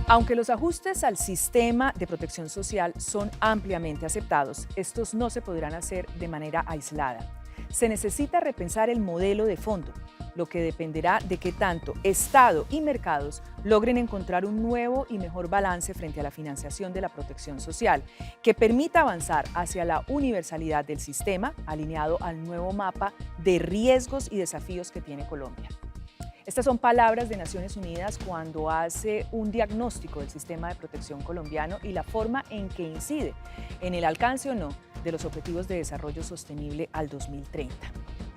Aunque los ajustes al sistema de protección social son ampliamente aceptados, estos no se podrán hacer de manera aislada. Se necesita repensar el modelo de fondo, lo que dependerá de que tanto Estado y mercados logren encontrar un nuevo y mejor balance frente a la financiación de la protección social, que permita avanzar hacia la universalidad del sistema, alineado al nuevo mapa de riesgos y desafíos que tiene Colombia. Estas son palabras de Naciones Unidas cuando hace un diagnóstico del sistema de protección colombiano y la forma en que incide en el alcance o no de los Objetivos de Desarrollo Sostenible al 2030.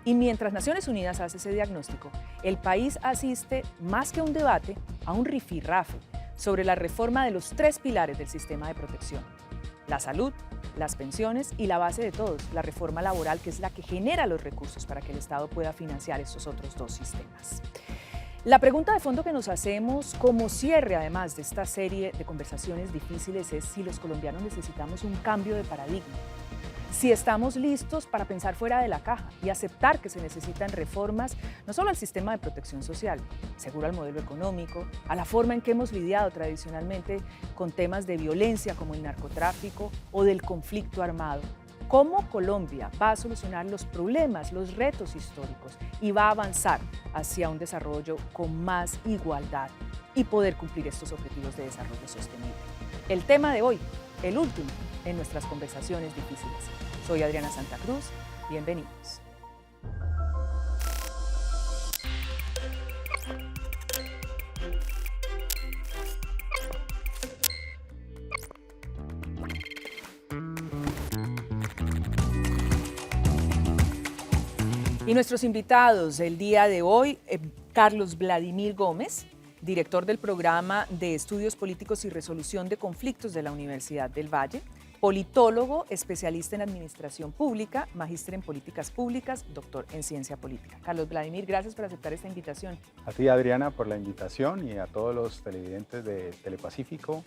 Y mientras Naciones Unidas hace ese diagnóstico, el país asiste, más que a un debate, a un rifirrafe sobre la reforma de los 3 pilares del sistema de protección: la salud, las pensiones y la base de todos, la reforma laboral, que es la que genera los recursos para que el Estado pueda financiar estos otros 2 sistemas. La pregunta de fondo que nos hacemos como cierre, además de esta serie de conversaciones difíciles, es si los colombianos necesitamos un cambio de paradigma, si estamos listos para pensar fuera de la caja y aceptar que se necesitan reformas no solo al sistema de protección social, seguro al modelo económico, a la forma en que hemos lidiado tradicionalmente con temas de violencia como el narcotráfico o del conflicto armado. ¿Cómo Colombia va a solucionar los problemas, los retos históricos y va a avanzar hacia un desarrollo con más igualdad y poder cumplir estos objetivos de desarrollo sostenible? El tema de hoy, el último en nuestras conversaciones difíciles. Soy Adriana Santa Cruz, bienvenidos. Y nuestros invitados del día de hoy, Carlos Vladimir Gómez, director del Programa de Estudios Políticos y Resolución de Conflictos de la Universidad del Valle, politólogo, especialista en Administración Pública, magíster en Políticas Públicas, doctor en Ciencia Política. Carlos Vladimir, gracias por aceptar esta invitación. A ti, Adriana, por la invitación y a todos los televidentes de Telepacífico.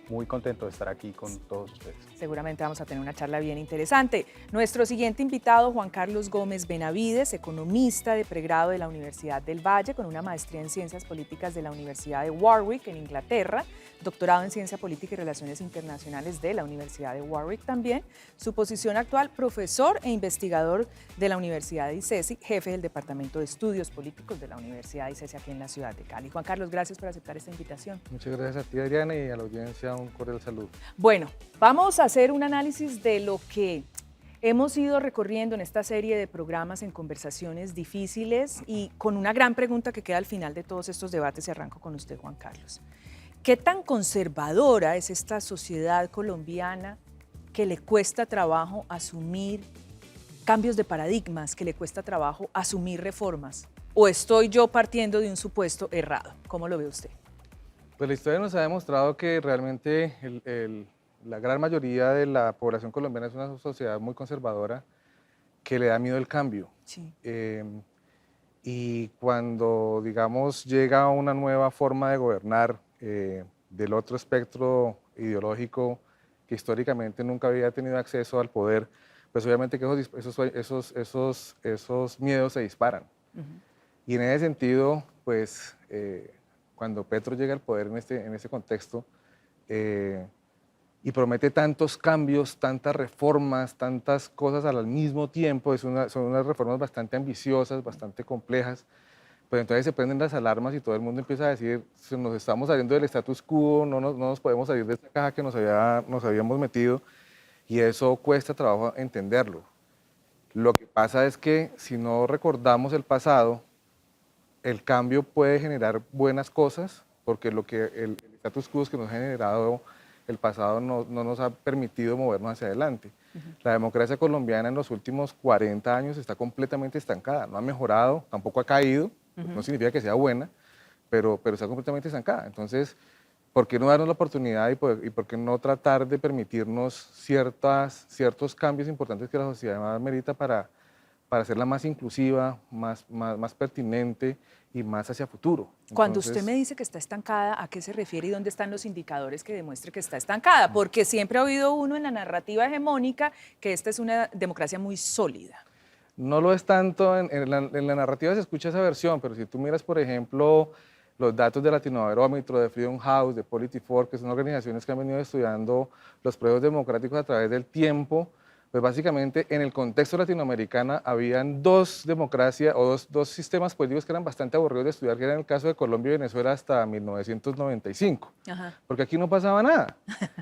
Muy contento de estar aquí con todos ustedes. Seguramente vamos a tener una charla bien interesante. Nuestro siguiente invitado, Juan Carlos Gómez Benavides, economista de pregrado de la Universidad del Valle, con una maestría en Ciencias Políticas de la Universidad de Warwick, en Inglaterra, doctorado en Ciencia Política y Relaciones Internacionales de la Universidad de Warwick también. Su posición actual, profesor e investigador de la Universidad de ICESI, jefe del Departamento de Estudios Políticos de la Universidad de ICESI aquí en la ciudad de Cali. Juan Carlos, gracias por aceptar esta invitación. Muchas gracias a ti, Adriana, y a la audiencia un cordial saludo. Bueno, vamos a hacer un análisis de lo que hemos ido recorriendo en esta serie de programas en conversaciones difíciles y con una gran pregunta que queda al final de todos estos debates, y arranco con usted, Juan Carlos. ¿Qué tan conservadora es esta sociedad colombiana que le cuesta trabajo asumir cambios de paradigmas, que le cuesta trabajo asumir reformas? ¿O estoy yo partiendo de un supuesto errado? ¿Cómo lo ve usted? Pues la historia nos ha demostrado que realmente la gran mayoría de la población colombiana es una sociedad muy conservadora que le da miedo el cambio. Sí. Y cuando, digamos, llega una nueva forma de gobernar del otro espectro ideológico que históricamente nunca había tenido acceso al poder, pues obviamente que esos miedos se disparan. Y en ese sentido, pues cuando Petro llega al poder en este contexto y promete tantos cambios, tantas reformas, tantas cosas al mismo tiempo, son unas reformas bastante ambiciosas, bastante complejas, pues entonces se prenden las alarmas y todo el mundo empieza a decir, nos estamos saliendo del status quo, no nos podemos salir de esta caja que nos habíamos metido, y eso cuesta trabajo entenderlo. Lo que pasa es que si no recordamos el pasado, el cambio puede generar buenas cosas, porque el status quo que nos ha generado el pasado no nos ha permitido movernos hacia adelante. La democracia colombiana en los últimos 40 años está completamente estancada, no ha mejorado, tampoco ha caído, no significa que sea buena, pero está completamente estancada. Entonces, ¿por qué no darnos la oportunidad y por qué no tratar de permitirnos ciertos cambios importantes que la sociedad merita para hacerla más inclusiva, más pertinente y más hacia futuro? Entonces, cuando usted me dice que está estancada, ¿a qué se refiere y dónde están los indicadores que demuestren que está estancada? Porque siempre ha oído uno en la narrativa hegemónica que esta es una democracia muy sólida. No lo es tanto, en la narrativa se escucha esa versión, pero si tú miras, por ejemplo, los datos de Latinobarómetro, de Freedom House, de Polity4, que son organizaciones que han venido estudiando los procesos democráticos a través del tiempo, pues básicamente en el contexto latinoamericano habían dos democracias o dos sistemas políticos que eran bastante aburridos de estudiar, que eran el caso de Colombia y Venezuela hasta 1995, Ajá. porque aquí no pasaba nada.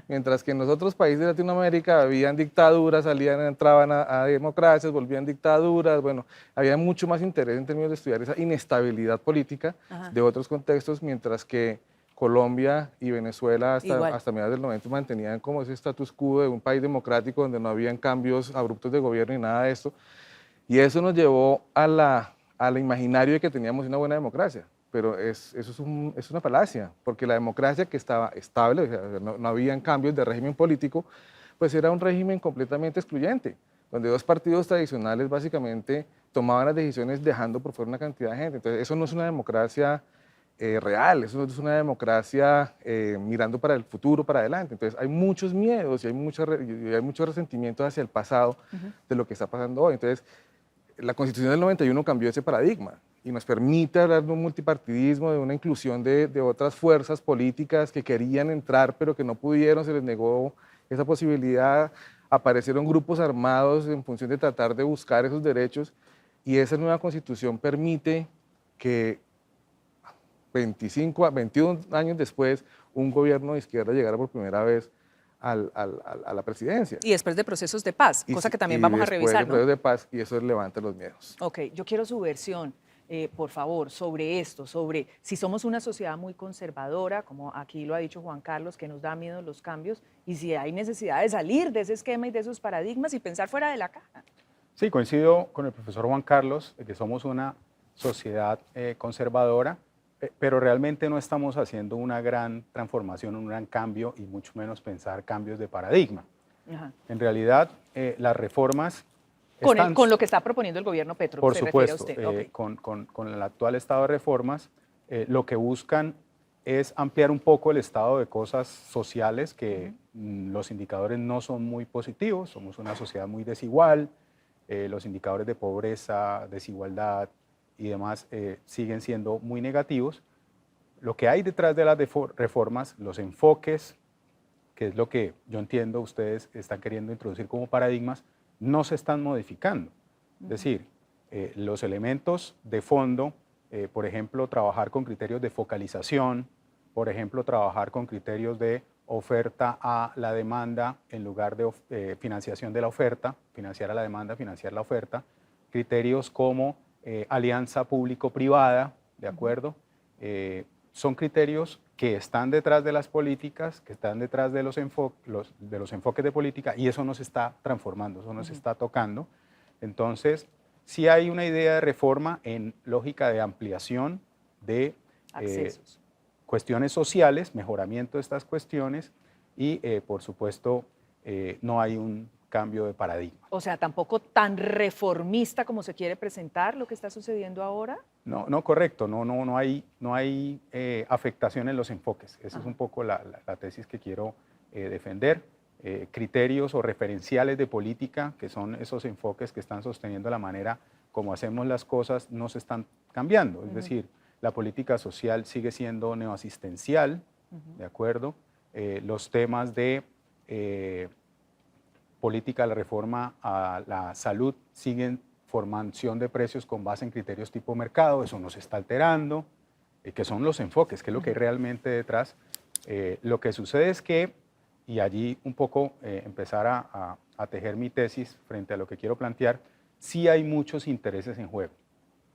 Mientras que en los otros países de Latinoamérica habían dictaduras, entraban a democracias, volvían dictaduras, bueno, había mucho más interés en términos de estudiar esa inestabilidad política Ajá. de otros contextos, mientras que Colombia y Venezuela Igual. hasta mediados del 90 mantenían como ese status quo de un país democrático donde no habían cambios abruptos de gobierno ni nada de esto. Y eso nos llevó al imaginario de que teníamos una buena democracia. Pero eso es una falacia, porque la democracia que estaba estable, o sea, no habían cambios de régimen político, pues era un régimen completamente excluyente, donde dos partidos tradicionales básicamente tomaban las decisiones dejando por fuera una cantidad de gente. Entonces, eso no es una democracia real, eso no es una democracia mirando para el futuro, para adelante. Entonces hay muchos miedos y hay muchos resentimientos hacia el pasado de lo que está pasando hoy. Entonces la Constitución del 91 cambió ese paradigma y nos permite hablar de un multipartidismo, de una inclusión de otras fuerzas políticas que querían entrar pero que no pudieron, se les negó esa posibilidad. Aparecieron grupos armados en función de tratar de buscar esos derechos y esa nueva Constitución permite que 25 a 21 años después, un gobierno de izquierda llegara por primera vez a la presidencia. Y después de procesos de paz, cosa que también vamos a revisar, después de ¿no? procesos de paz, y eso levanta los miedos. Ok, yo quiero su versión, por favor, sobre esto, sobre si somos una sociedad muy conservadora, como aquí lo ha dicho Juan Carlos, que nos da miedo los cambios, y si hay necesidad de salir de ese esquema y de esos paradigmas y pensar fuera de la caja. Sí, coincido con el profesor Juan Carlos, de que somos una sociedad conservadora, pero realmente no estamos haciendo una gran transformación, un gran cambio y mucho menos pensar cambios de paradigma. Ajá. En realidad, las reformas Con lo que está proponiendo el gobierno Petro, por se supuesto, refiere a usted. con el actual estado de reformas, lo que buscan es ampliar un poco el estado de cosas sociales que los indicadores no son muy positivos, somos una sociedad muy desigual, los indicadores de pobreza, desigualdad y demás siguen siendo muy negativos. Lo que hay detrás de las reformas, los enfoques, que es lo que yo entiendo ustedes están queriendo introducir como paradigmas, no se están modificando. Es decir, los elementos de fondo, por ejemplo, trabajar con criterios de focalización, por ejemplo, trabajar con criterios de oferta a la demanda en lugar de financiación de la oferta, financiar a la demanda, financiar la oferta, criterios como alianza público-privada, ¿de acuerdo? Son criterios que están detrás de las políticas, que están detrás de los enfoques de política y eso no se está transformando, eso no se está tocando. Entonces, sí hay una idea de reforma en lógica de ampliación de cuestiones sociales, mejoramiento de estas cuestiones y, por supuesto, no hay un cambio de paradigma. O sea, tampoco tan reformista como se quiere presentar lo que está sucediendo ahora. No, correcto, no hay afectación en los enfoques. Esa es un poco la tesis que quiero defender. Criterios o referenciales de política, que son esos enfoques que están sosteniendo la manera como hacemos las cosas, no se están cambiando. Es decir, la política social sigue siendo neoasistencial, ¿de acuerdo? Los temas de política de la reforma a la salud siguen formación de precios con base en criterios tipo mercado, eso no se está alterando, que son los enfoques, que es lo que hay realmente detrás. Lo que sucede es que, y allí un poco empezar a tejer mi tesis frente a lo que quiero plantear, sí hay muchos intereses en juego,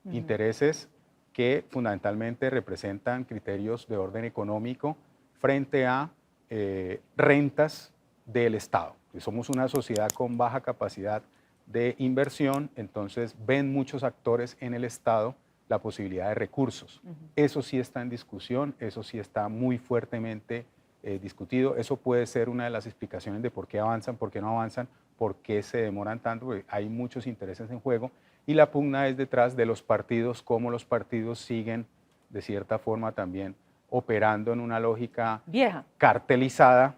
intereses que fundamentalmente representan criterios de orden económico frente a rentas del Estado. Somos una sociedad con baja capacidad de inversión, entonces ven muchos actores en el Estado la posibilidad de recursos. Eso sí está en discusión, eso sí está muy fuertemente discutido. Eso puede ser una de las explicaciones de por qué avanzan, por qué no avanzan, por qué se demoran tanto, porque hay muchos intereses en juego y la pugna es detrás de los partidos, cómo los partidos siguen de cierta forma también operando en una lógica vieja, cartelizada.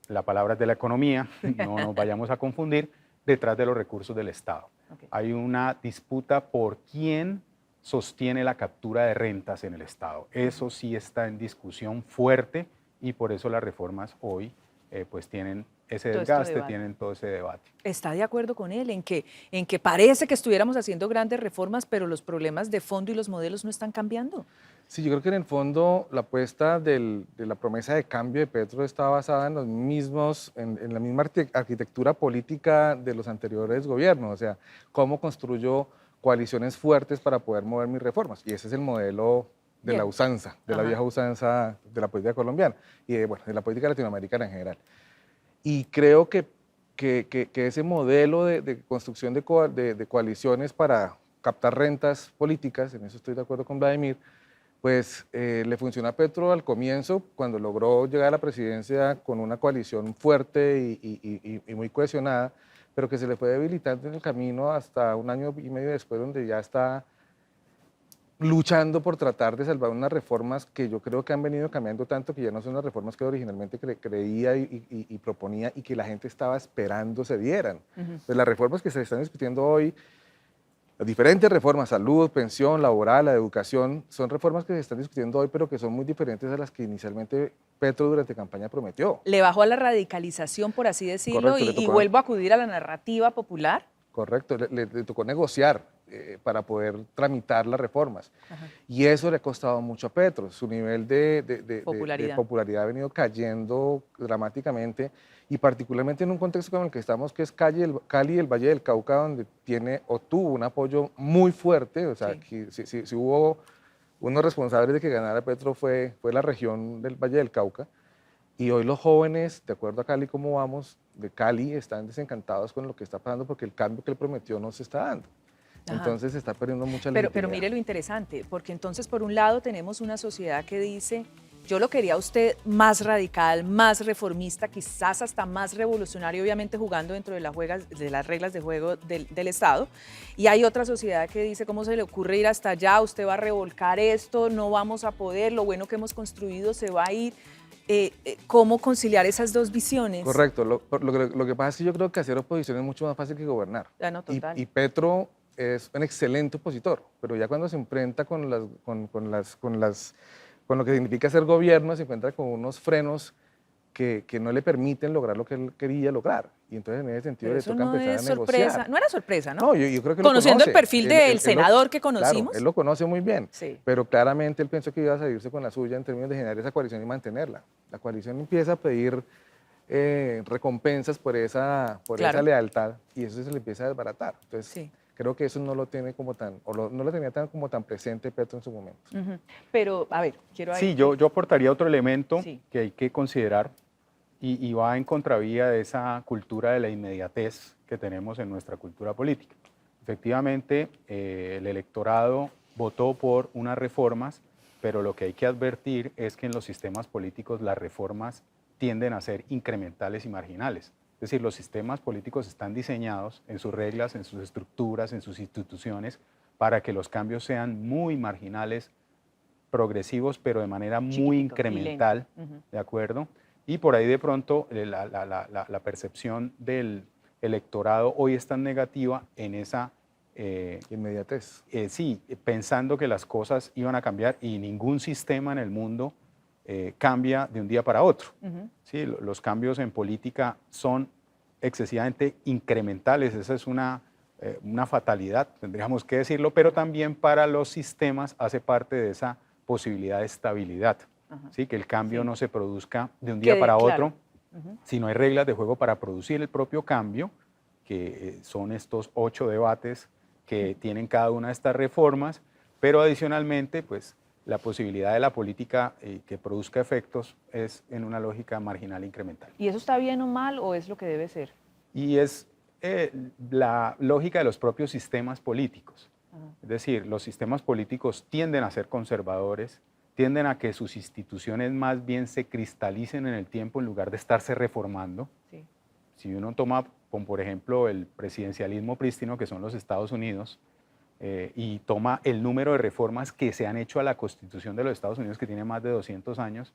La palabra es de la economía, no nos vayamos a confundir, detrás de los recursos del Estado. Hay una disputa por quién sostiene la captura de rentas en el Estado. Eso sí está en discusión fuerte y por eso las reformas hoy pues tienen ese desgaste, tienen todo ese debate. ¿Está de acuerdo con él en que parece que estuviéramos haciendo grandes reformas, pero los problemas de fondo y los modelos no están cambiando? Sí, yo creo que en el fondo la apuesta de la promesa de cambio de Petro está basada en en la misma arquitectura política de los anteriores gobiernos, o sea, cómo construyó coaliciones fuertes para poder mover mis reformas. Y ese es el modelo de la usanza, de la vieja usanza de la política colombiana y de la política latinoamericana en general. Y creo que ese modelo de construcción de coaliciones para captar rentas políticas, en eso estoy de acuerdo con Vladimir, pues le funcionó a Petro al comienzo, cuando logró llegar a la presidencia con una coalición fuerte y muy cohesionada, pero que se le fue debilitando en el camino hasta un año y medio después, donde ya está luchando por tratar de salvar unas reformas que yo creo que han venido cambiando tanto, que ya no son las reformas que originalmente creía y proponía y que la gente estaba esperando se dieran. Pues las reformas que se están discutiendo hoy, las diferentes reformas, salud, pensión, laboral, la educación, son reformas que se están discutiendo hoy, pero que son muy diferentes a las que inicialmente Petro durante campaña prometió. Le bajó a la radicalización, por así decirlo, Correcto, y vuelvo a acudir a la narrativa popular. Correcto, le tocó negociar para poder tramitar las reformas. Y eso le ha costado mucho a Petro. Su nivel de popularidad ha venido cayendo dramáticamente, y particularmente en un contexto como el que estamos, que es Cali y el Valle del Cauca, donde tiene o tuvo un apoyo muy fuerte. O sea, si hubo unos responsables de que ganara Petro fue la región del Valle del Cauca. Y hoy los jóvenes, de acuerdo a Cali cómo vamos, de Cali están desencantados con lo que está pasando, porque el cambio que él prometió no se está dando. Entonces se está perdiendo mucha legitimidad. Pero mire lo interesante, porque entonces por un lado tenemos una sociedad que dice: yo lo quería a usted más radical, más reformista, quizás hasta más revolucionario, obviamente jugando dentro de las reglas de juego del Estado. Y hay otra sociedad que dice: ¿cómo se le ocurre ir hasta allá? Usted va a revolcar esto, no vamos a poder, lo bueno que hemos construido se va a ir. ¿Cómo conciliar esas dos visiones? Correcto, lo que pasa es que yo creo que hacer oposición es mucho más fácil que gobernar. No, total. Y Petro es un excelente opositor, pero ya cuando se enfrenta con lo que significa ser gobierno, se encuentra con unos frenos que no le permiten lograr lo que él quería lograr. Y entonces en ese sentido le toca empezar a negociar. No era sorpresa, ¿no? No, yo creo que conociendo el perfil del senador que conocimos. Claro, él lo conoce muy bien, sí. Pero claramente él pensó que iba a salirse con la suya en términos de generar esa coalición y mantenerla. La coalición empieza a pedir recompensas por esa lealtad, y eso se le empieza a desbaratar. Entonces, creo que eso no lo tiene no lo tenía como tan presente Petro en su momento. Pero, a ver, quiero... Sí, yo aportaría otro elemento que hay que considerar, y va en contravía de esa cultura de la inmediatez que tenemos en nuestra cultura política. Efectivamente, el electorado votó por unas reformas, pero lo que hay que advertir es que en los sistemas políticos las reformas tienden a ser incrementales y marginales. Es decir, los sistemas políticos están diseñados en sus reglas, en sus estructuras, en sus instituciones, para que los cambios sean muy marginales, progresivos, pero de manera muy incremental, ¿de acuerdo? Y por ahí de pronto la percepción del electorado hoy es tan negativa en esa inmediatez. Sí, pensando que las cosas iban a cambiar, y ningún sistema en el mundo cambia de un día para otro. ¿Sí? Los cambios en política son excesivamente incrementales, esa es una fatalidad, tendríamos que decirlo, pero también para los sistemas hace parte de esa posibilidad de estabilidad. ¿Sí? Que el cambio no se produzca de un día para otro, sino hay reglas de juego para producir el propio cambio, que son estos 8 debates que tienen cada una de estas reformas, pero adicionalmente, pues, la posibilidad de la política que produzca efectos es en una lógica marginal incremental. ¿Y eso está bien o mal, o es lo que debe ser? Y es la lógica de los propios sistemas políticos. Es decir, los sistemas políticos tienden a ser conservadores, tienden a que sus instituciones más bien se cristalicen en el tiempo en lugar de estarse reformando. Sí. Si uno toma, como por ejemplo, el presidencialismo prístino, que son los Estados Unidos, y toma el número de reformas que se han hecho a la Constitución de los Estados Unidos, que tiene más de 200 años,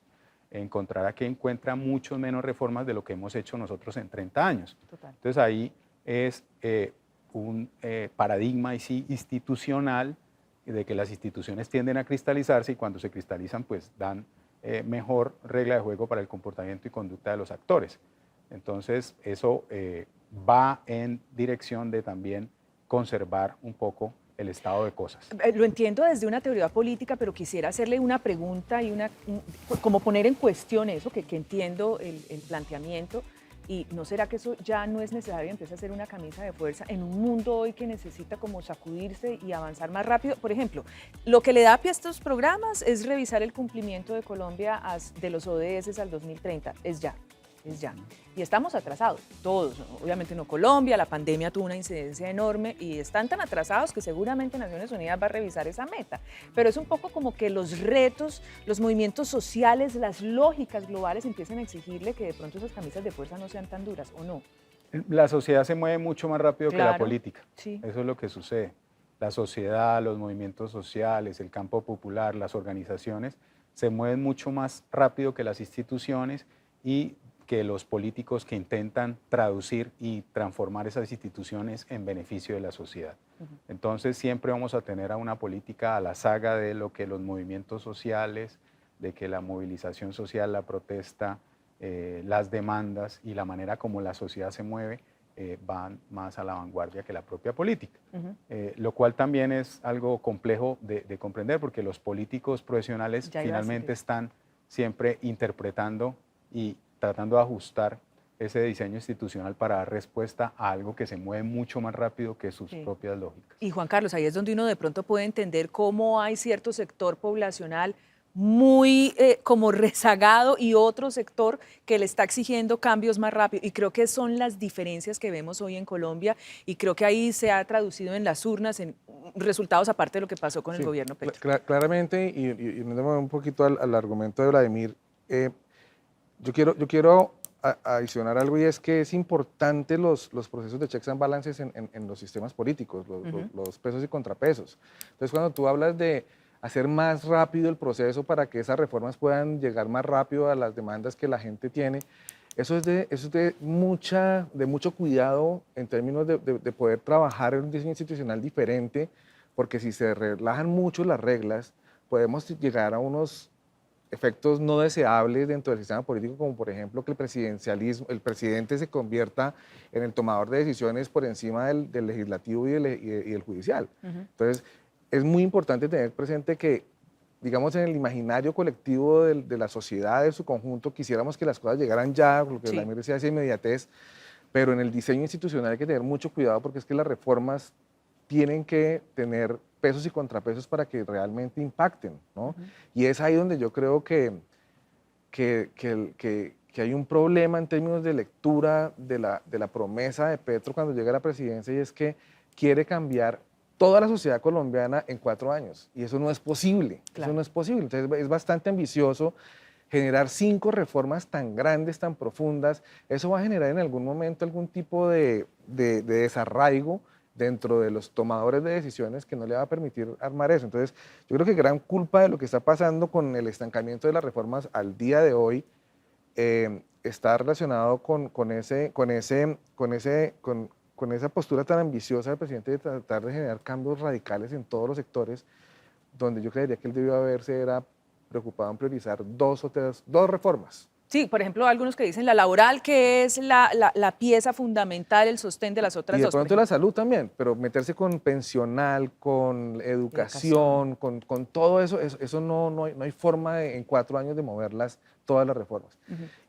encontrará que encuentra mucho menos reformas de lo que hemos hecho nosotros en 30 años. Total. Entonces ahí es un paradigma institucional de que las instituciones tienden a cristalizarse y cuando se cristalizan pues dan mejor regla de juego para el comportamiento y conducta de los actores. Entonces eso va en dirección de también conservar un poco el estado de cosas. Lo entiendo desde una teoría política, pero quisiera hacerle una pregunta y como poner en cuestión eso, que entiendo el planteamiento. ¿Y no será que eso ya no es necesario y empieza a ser una camisa de fuerza en un mundo hoy que necesita como sacudirse y avanzar más rápido? Por ejemplo, lo que le da pie a estos programas es revisar el cumplimiento de Colombia de los ODS al 2030. Es ya. Y estamos atrasados, todos, ¿no? Obviamente no Colombia, la pandemia tuvo una incidencia enorme y están tan atrasados que seguramente Naciones Unidas va a revisar esa meta. Pero es un poco como que los retos, los movimientos sociales, las lógicas globales empiezan a exigirle que de pronto esas camisas de fuerza no sean tan duras, ¿o no? La sociedad se mueve mucho más rápido que la Claro, política. sí. Eso es lo que sucede. La sociedad, los movimientos sociales, el campo popular, las organizaciones se mueven mucho más rápido que las instituciones y que los políticos que intentan traducir y transformar esas instituciones en beneficio de la sociedad. Entonces siempre vamos a tener a una política a la saga de lo que los movimientos sociales, de que la movilización social, la protesta, las demandas y la manera como la sociedad se mueve van más a la vanguardia que la propia política. Lo cual también es algo complejo de comprender porque los políticos profesionales finalmente están siempre interpretando y tratando de ajustar ese diseño institucional para dar respuesta a algo que se mueve mucho más rápido que sus propias lógicas. Y Juan Carlos, ahí es donde uno de pronto puede entender cómo hay cierto sector poblacional muy como rezagado y otro sector que le está exigiendo cambios más rápido. Y creo que son las diferencias que vemos hoy en Colombia y creo que ahí se ha traducido en las urnas en resultados aparte de lo que pasó con el gobierno Petro. Claramente, y yéndome un poquito al argumento de Vladimir, yo quiero adicionar algo y es que es importante los procesos de checks and balances en los sistemas políticos, los pesos y contrapesos. Entonces, cuando tú hablas de hacer más rápido el proceso para que esas reformas puedan llegar más rápido a las demandas que la gente tiene, eso es de mucho cuidado en términos de poder trabajar en un diseño institucional diferente, porque si se relajan mucho las reglas, podemos llegar a unos efectos no deseables dentro del sistema político, como por ejemplo que el presidente se convierta en el tomador de decisiones por encima del legislativo y del judicial. Entonces, es muy importante tener presente que, digamos, en el imaginario colectivo de la sociedad en su conjunto, quisiéramos que las cosas llegaran ya, lo que Vladimir decía, esa inmediatez, pero en el diseño institucional hay que tener mucho cuidado porque es que las reformas tienen que tener pesos y contrapesos para que realmente impacten, ¿no? Y es ahí donde yo creo que hay un problema en términos de lectura de la promesa de Petro cuando llega a la presidencia, y es que quiere cambiar toda la sociedad colombiana en 4 años, y eso no es posible, eso no es posible. Entonces es bastante ambicioso generar 5 reformas tan grandes, tan profundas. Eso va a generar en algún momento algún tipo de desarraigo dentro de los tomadores de decisiones que no le va a permitir armar eso. Entonces, yo creo que gran culpa de lo que está pasando con el estancamiento de las reformas al día de hoy está relacionado con esa postura tan ambiciosa del presidente de tratar de generar cambios radicales en todos los sectores, donde yo creería que él debió haberse preocupado en priorizar 2 reformas. Sí, por ejemplo, algunos que dicen la laboral, que es la pieza fundamental, el sostén de las otras dos. Y de dos. pronto la salud también, pero meterse con pensional, con educación, con todo eso, no hay forma en 4 años de moverlas todas las reformas.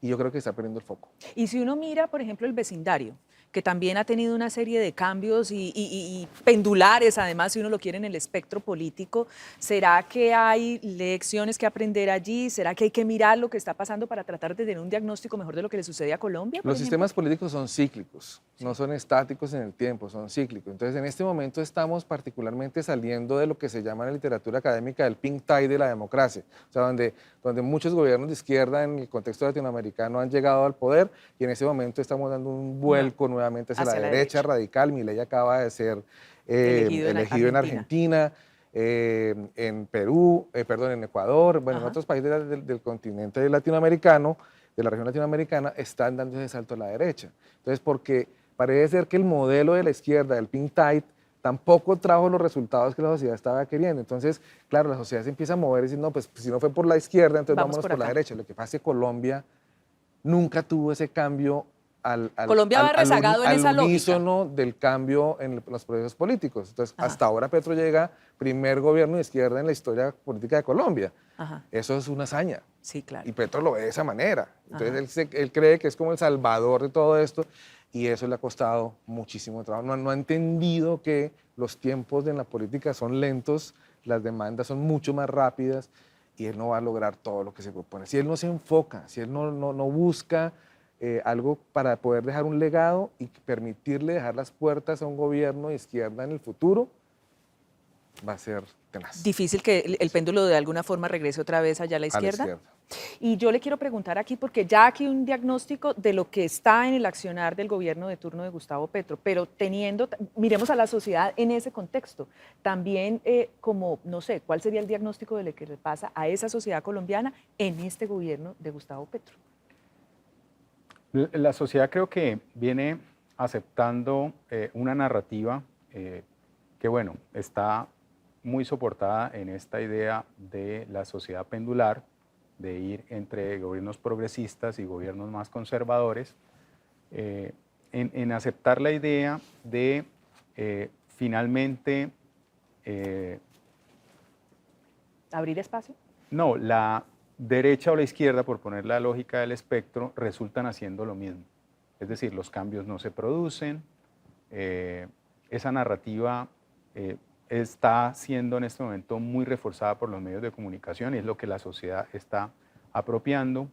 Y yo creo que está perdiendo el foco. Y si uno mira, por ejemplo, el vecindario, que también ha tenido una serie de cambios y pendulares, además, si uno lo quiere en el espectro político, ¿será que hay lecciones que aprender allí? ¿Será que hay que mirar lo que está pasando para tratar de tener un diagnóstico mejor de lo que le sucede a Colombia? Los sistemas políticos son cíclicos, no son estáticos en el tiempo, son cíclicos. Entonces, en este momento estamos particularmente saliendo de lo que se llama en la literatura académica el pink tide de la democracia, o sea, donde muchos gobiernos de izquierda en el contexto latinoamericano han llegado al poder, y en este momento estamos dando un vuelco nuevamente hacia la derecha radical. Milei acaba de ser elegido en Argentina, en Perú, en Ecuador, bueno, en otros países del continente latinoamericano, de la región latinoamericana, están dando ese salto a la derecha. Entonces, porque parece ser que el modelo de la izquierda, del pink tide, tampoco trajo los resultados que la sociedad estaba queriendo. Entonces, claro, la sociedad se empieza a mover y dice, no, pues si no fue por la izquierda, entonces vámonos por la derecha. Lo que pasa es que Colombia nunca tuvo ese cambio Colombia va rezagado en esa al lógica. unísono del cambio en los procesos políticos. Entonces, hasta ahora Petro llega primer gobierno de izquierda en la historia política de Colombia. Ajá. Eso es una hazaña. Sí, claro. Y Petro lo ve de esa manera. Entonces, él cree que es como el salvador de todo esto y eso le ha costado muchísimo trabajo. No ha entendido que los tiempos en la política son lentos, las demandas son mucho más rápidas y él no va a lograr todo lo que se propone. Si él no se enfoca, si él no busca algo para poder dejar un legado y permitirle dejar las puertas a un gobierno de izquierda en el futuro, va a ser tenaz. Difícil que el péndulo de alguna forma regrese otra vez allá a la izquierda. Y yo le quiero preguntar aquí, porque ya aquí un diagnóstico de lo que está en el accionar del gobierno de turno de Gustavo Petro, pero miremos a la sociedad en ese contexto. También como, no sé, ¿cuál sería el diagnóstico de lo que le pasa a esa sociedad colombiana en este gobierno de Gustavo Petro? La sociedad creo que viene aceptando una narrativa que, bueno, está muy soportada en esta idea de la sociedad pendular, de ir entre gobiernos progresistas y gobiernos más conservadores, en aceptar la idea de finalmente... ¿Abrir espacio? No, la derecha o la izquierda, por poner la lógica del espectro, resultan haciendo lo mismo. Es decir, los cambios no se producen, esa narrativa está siendo en este momento muy reforzada por los medios de comunicación y es lo que la sociedad está apropiando,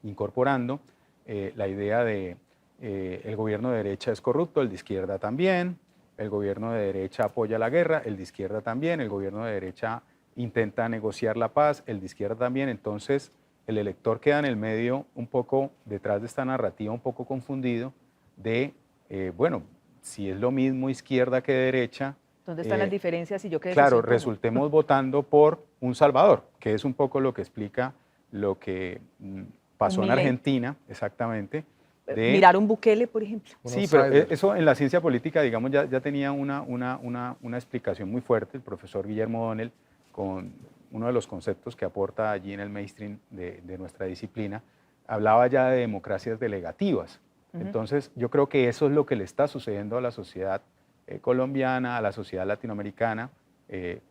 incorporando. La idea de el gobierno de derecha es corrupto, el de izquierda también, el gobierno de derecha apoya la guerra, el de izquierda también, el gobierno de derecha intenta negociar la paz, el de izquierda también. Entonces el elector queda en el medio un poco detrás de esta narrativa, un poco confundido de, bueno, si es lo mismo izquierda que derecha. ¿Dónde están las diferencias? Y yo qué Claro, decisión tomo? resultemos votando por un salvador, que es un poco lo que explica lo que pasó en Argentina, exactamente. Mirar un Bukele, por ejemplo. Sí, pero eso en la ciencia política, digamos, ya tenía una explicación muy fuerte el profesor Guillermo O'Donnell con uno de los conceptos que aporta allí en el mainstream de nuestra disciplina, hablaba ya de democracias delegativas. Entonces, yo creo que eso es lo que le está sucediendo a la sociedad colombiana, a la sociedad latinoamericana,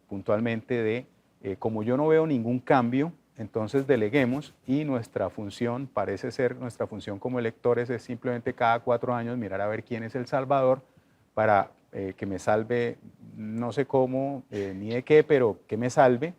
puntualmente de, como yo no veo ningún cambio, entonces deleguemos y nuestra función, parece ser nuestra función como electores, es simplemente cada 4 años mirar a ver quién es el salvador para que me salve, no sé cómo, ni de qué, pero que me salve.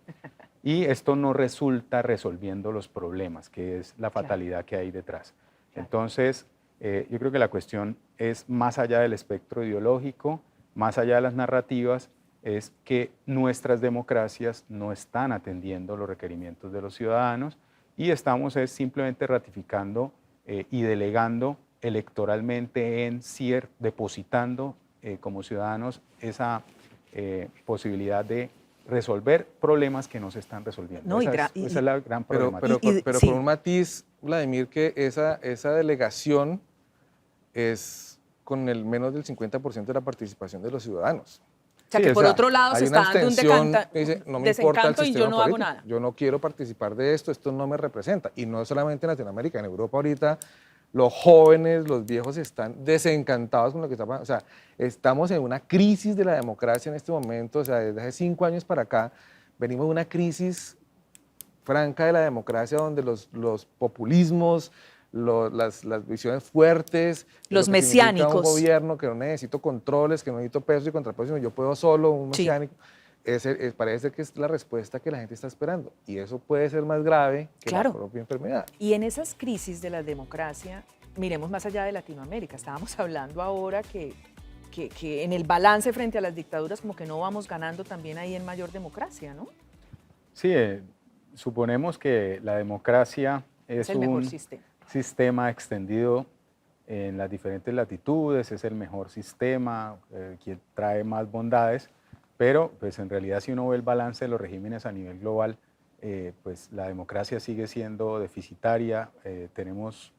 Y esto no resulta resolviendo los problemas, que es la fatalidad que hay detrás. Entonces, yo creo que la cuestión es más allá del espectro ideológico, más allá de las narrativas, es que nuestras democracias no están atendiendo los requerimientos de los ciudadanos y estamos simplemente ratificando y delegando electoralmente depositando como ciudadanos esa posibilidad de resolver problemas que no se están resolviendo. No, esa es la gran problemática. Pero con un matiz, Vladimir, que esa delegación es con el menos del 50% de la participación de los ciudadanos. O sea, que por otro lado se está dando un desencanto y yo no hago nada. Yo no quiero participar de esto no me representa. Y no solamente en Latinoamérica, en Europa ahorita los jóvenes, los viejos están desencantados con lo que está pasando. O sea, estamos en una crisis de la democracia en este momento. O sea, desde hace 5 años para acá venimos de una crisis franca de la democracia donde los populismos, las visiones fuertes, los mesiánicos, un gobierno que no necesito controles, que no necesito pesos y contrapesos, sino yo puedo solo, un mesiánico, parece que es la respuesta que la gente está esperando y eso puede ser más grave que la propia enfermedad. Y en esas crisis de la democracia, miremos más allá de Latinoamérica, estábamos hablando ahora que en el balance frente a las dictaduras como que no vamos ganando también ahí en mayor democracia, ¿no? Sí, suponemos que la democracia es el mejor sistema extendido en las diferentes latitudes, es el mejor sistema, que trae más bondades, pero pues en realidad si uno ve el balance de los regímenes a nivel global, pues la democracia sigue siendo deficitaria, tenemos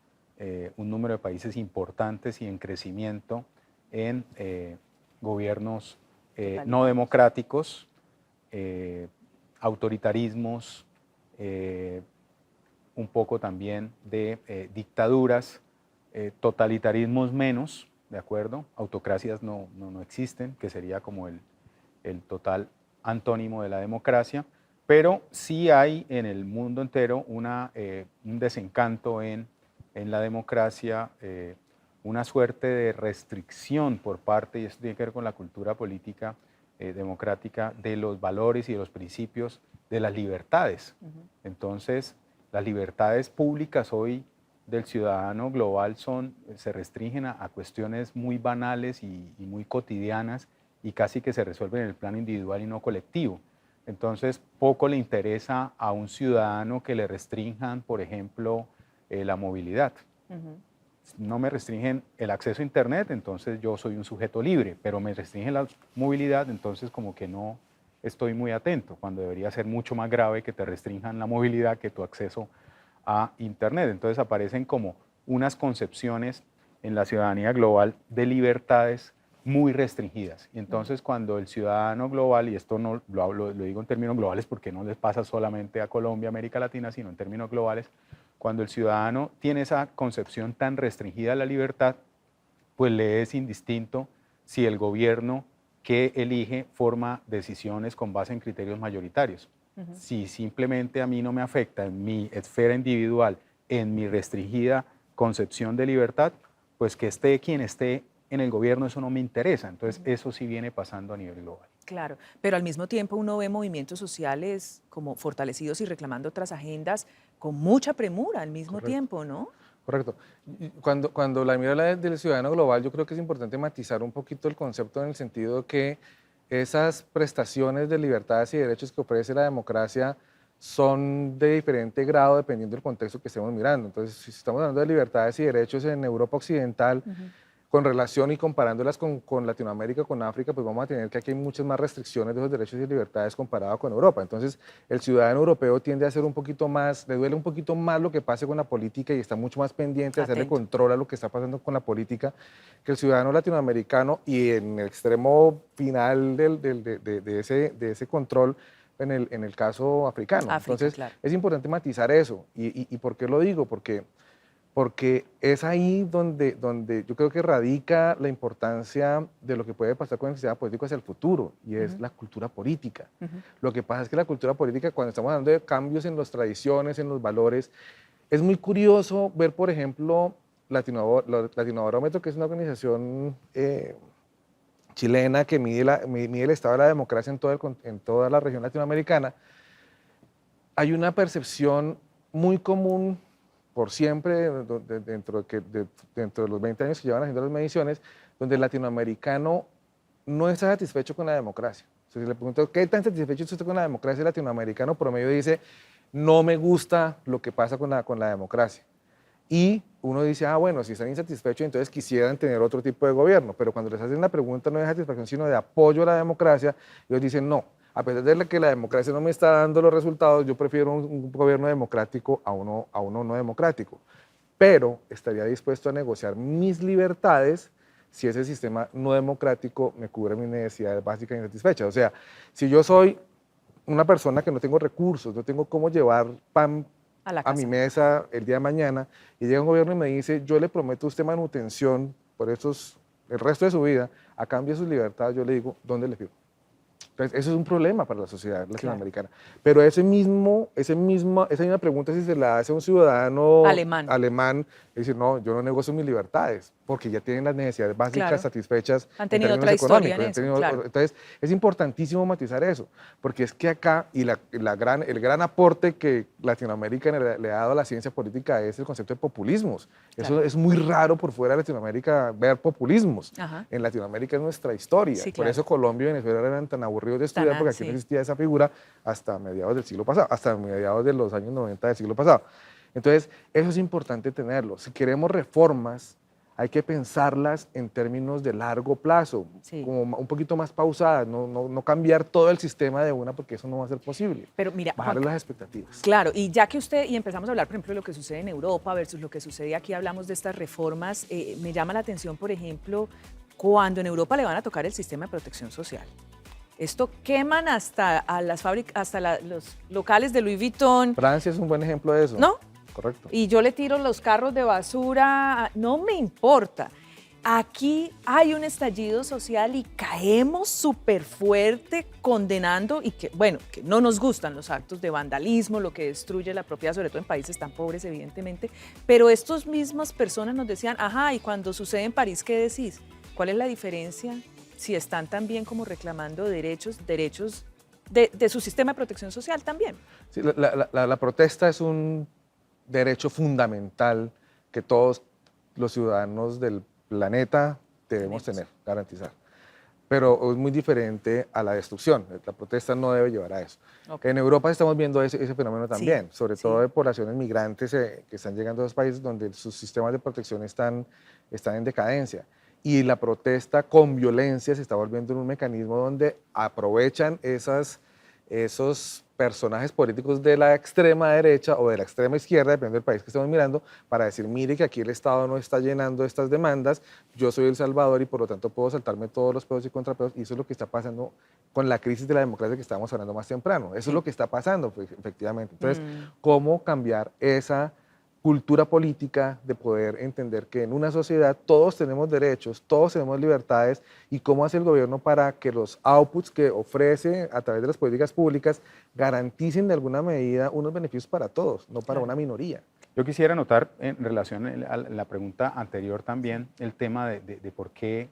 un número de países importantes y en crecimiento en gobiernos no democráticos, autoritarismos, un poco también de dictaduras, totalitarismos menos, ¿de acuerdo? Autocracias no existen, que sería como el total antónimo de la democracia, pero sí hay en el mundo entero un desencanto en la democracia, una suerte de restricción por parte, y esto tiene que ver con la cultura política democrática, de los valores y de los principios de las libertades. Entonces, las libertades públicas hoy del ciudadano global se restringen a cuestiones muy banales y muy cotidianas y casi que se resuelven en el plano individual y no colectivo. Entonces, poco le interesa a un ciudadano que le restrinjan, por ejemplo, la movilidad. No me restringen el acceso a Internet, entonces yo soy un sujeto libre, pero me restringen la movilidad, entonces como que no estoy muy atento, cuando debería ser mucho más grave que te restrinjan la movilidad que tu acceso a Internet. Entonces aparecen como unas concepciones en la ciudadanía global de libertades muy restringidas. Y entonces cuando el ciudadano global, y esto no lo digo en términos globales porque no les pasa solamente a Colombia, América Latina, sino en términos globales, cuando el ciudadano tiene esa concepción tan restringida de la libertad, pues le es indistinto si el gobierno que elige forma decisiones con base en criterios mayoritarios. Si simplemente a mí no me afecta en mi esfera individual, en mi restringida concepción de libertad, pues que esté quien esté en el gobierno, eso no me interesa. Entonces, eso sí viene pasando a nivel global. Claro, pero al mismo tiempo uno ve movimientos sociales como fortalecidos y reclamando otras agendas con mucha premura al mismo tiempo, ¿no? Correcto. Cuando la mira del ciudadano global, yo creo que es importante matizar un poquito el concepto en el sentido que esas prestaciones de libertades y derechos que ofrece la democracia son de diferente grado dependiendo del contexto que estemos mirando. Entonces, si estamos hablando de libertades y derechos en Europa Occidental, con relación y comparándolas con Latinoamérica, con África, pues vamos a tener que aquí hay muchas más restricciones de esos derechos y libertades comparado con Europa. Entonces, el ciudadano europeo tiende a ser un poquito más, le duele un poquito más lo que pase con la política y está mucho más pendiente de hacerle control a lo que está pasando con la política que el ciudadano latinoamericano, y en el extremo final de ese control, en el caso africano. Entonces, claro, es importante matizar eso. ¿Y por qué lo digo? Porque es ahí donde yo creo que radica la importancia de lo que puede pasar con el sistema político hacia el futuro, y es la cultura política. Lo que pasa es que la cultura política, cuando estamos hablando de cambios en las tradiciones, en los valores, es muy curioso ver, por ejemplo, Latinobarómetro, que es una organización chilena que mide el estado de la democracia en toda la región latinoamericana. Hay una percepción muy común por siempre, dentro de los 20 años que llevan haciendo las mediciones, donde el latinoamericano no está satisfecho con la democracia. Entonces, si le pregunto, ¿qué tan satisfecho está usted con la democracia? El latinoamericano promedio dice, no me gusta lo que pasa con la democracia. Y uno dice, bueno, si están insatisfechos, entonces quisieran tener otro tipo de gobierno. Pero cuando les hacen la pregunta no de satisfacción, sino de apoyo a la democracia, ellos dicen, no, a pesar de que la democracia no me está dando los resultados, yo prefiero un gobierno democrático a uno no democrático. Pero estaría dispuesto a negociar mis libertades si ese sistema no democrático me cubre mis necesidades básicas insatisfechas. O sea, si yo soy una persona que no tengo recursos, no tengo cómo llevar pan a mi mesa el día de mañana, y llega un gobierno y me dice, yo le prometo a usted manutención por el resto de su vida, a cambio de sus libertades, yo le digo, ¿dónde le firmo? Entonces, eso es un problema para la sociedad latinoamericana. Claro. Pero esa misma pregunta, si se la hace a un ciudadano alemán, dice, no, yo no negocio mis libertades, porque ya tienen las necesidades básicas satisfechas. Han tenido otra historia en eso, Entonces, es importantísimo matizar eso, porque es que acá, y el gran aporte que Latinoamérica le ha dado a la ciencia política es el concepto de populismos. Eso es muy raro por fuera de Latinoamérica ver populismos. En Latinoamérica es nuestra historia. Por eso Colombia y Venezuela eran tan aburridos de estudiar, porque aquí no existía esa figura hasta mediados del siglo pasado, hasta mediados de los años 90 del siglo pasado. Entonces, eso es importante tenerlo. Si queremos reformas, hay que pensarlas en términos de largo plazo, como un poquito más pausadas, no cambiar todo el sistema de una, porque eso no va a ser posible. Pero mira, bajarle las expectativas. Claro, y ya que empezamos a hablar, por ejemplo, de lo que sucede en Europa versus lo que sucede aquí, hablamos de estas reformas, me llama la atención, por ejemplo, cuando en Europa le van a tocar el sistema de protección social. Esto queman hasta a las fábricas, hasta los locales de Louis Vuitton. Francia es un buen ejemplo de eso. ¿No? Correcto. Y yo le tiro los carros de basura, no me importa. Aquí hay un estallido social y caemos súper fuerte condenando y que, bueno, que no nos gustan los actos de vandalismo, lo que destruye la propiedad, sobre todo en países tan pobres, evidentemente, pero estas mismas personas nos decían, ajá, y cuando sucede en París, ¿qué decís? ¿Cuál es la diferencia si están también como reclamando derechos de su sistema de protección social también? Sí, la protesta es un derecho fundamental que todos los ciudadanos del planeta debemos tener, garantizar. Pero es muy diferente a la destrucción. La protesta no debe llevar a eso. Okay. En Europa estamos viendo ese fenómeno también, sí, sobre todo de poblaciones migrantes que están llegando a los países donde sus sistemas de protección están en decadencia. Y la protesta con violencia se está volviendo en un mecanismo donde aprovechan esos personajes políticos de la extrema derecha o de la extrema izquierda, dependiendo del país que estemos mirando, para decir, mire que aquí el Estado no está llenando estas demandas, yo soy El Salvador y por lo tanto puedo saltarme todos los pedos y contrapedos, y eso es lo que está pasando con la crisis de la democracia que estábamos hablando más temprano. Eso es lo que está pasando, pues, efectivamente. Entonces, ¿cómo cambiar esa cultura política de poder entender que en una sociedad todos tenemos derechos, todos tenemos libertades, y cómo hace el gobierno para que los outputs que ofrece a través de las políticas públicas garanticen de alguna medida unos beneficios para todos, no para una minoría? Yo quisiera notar en relación a la pregunta anterior también el tema de por qué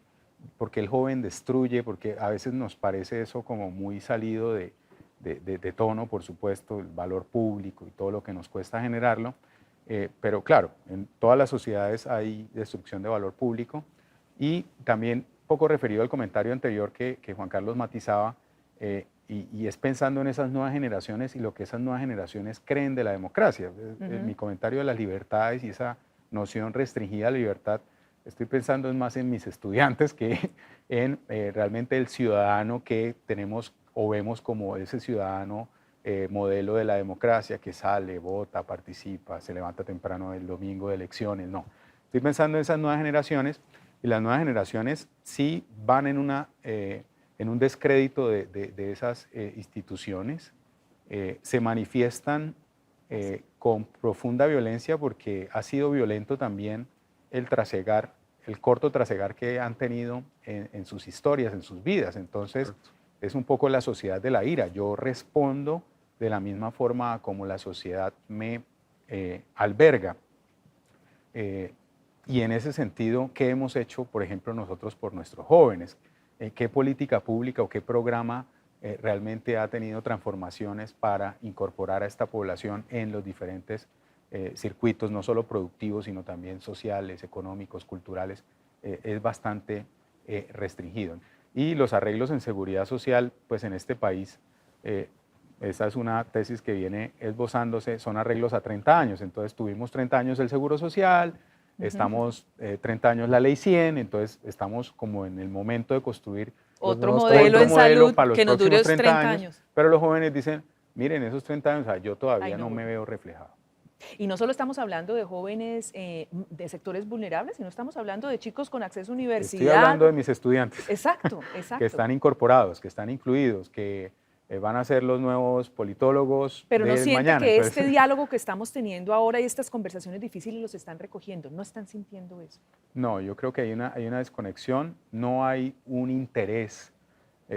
el joven destruye, porque a veces nos parece eso como muy salido de tono, por supuesto, el valor público y todo lo que nos cuesta generarlo. Pero claro, en todas las sociedades hay destrucción de valor público, y también poco referido al comentario anterior que Juan Carlos matizaba, y es pensando en esas nuevas generaciones y lo que esas nuevas generaciones creen de la democracia. Mi comentario de las libertades y esa noción restringida a la libertad, estoy pensando más en mis estudiantes que en realmente el ciudadano que tenemos o vemos como ese ciudadano modelo de la democracia que sale, vota, participa, se levanta temprano el domingo de elecciones. No, estoy pensando en esas nuevas generaciones, y las nuevas generaciones sí van en un descrédito de esas instituciones, se manifiestan con profunda violencia porque ha sido violento también el trasegar, el corto trasegar que han tenido en sus historias, en sus vidas. Entonces, es un poco la sociedad de la ira. Yo respondo de la misma forma como la sociedad me alberga. Y en ese sentido, ¿qué hemos hecho, por ejemplo, nosotros por nuestros jóvenes? ¿Qué política pública o qué programa realmente ha tenido transformaciones para incorporar a esta población en los diferentes circuitos, no solo productivos, sino también sociales, económicos, culturales? Es bastante restringido. Y los arreglos en seguridad social, pues en este país, esa es una tesis que viene esbozándose, son arreglos a 30 años. Entonces tuvimos 30 años el Seguro Social, estamos 30 años la Ley 100, entonces estamos como en el momento de construir otro modelo en salud para los que nos dure 30 años. Pero los jóvenes dicen, miren, esos 30 años, o sea, yo todavía no me veo reflejado. Y no solo estamos hablando de jóvenes de sectores vulnerables, sino estamos hablando de chicos con acceso a universidad. Estoy hablando de mis estudiantes. Exacto, exacto. Que están incorporados, que están incluidos, que van a ser los nuevos politólogos. Pero no siente mañana. que Entonces, este diálogo que estamos teniendo ahora y estas conversaciones difíciles los están recogiendo, ¿no están sintiendo eso? No, yo creo que hay una desconexión, no hay un interés.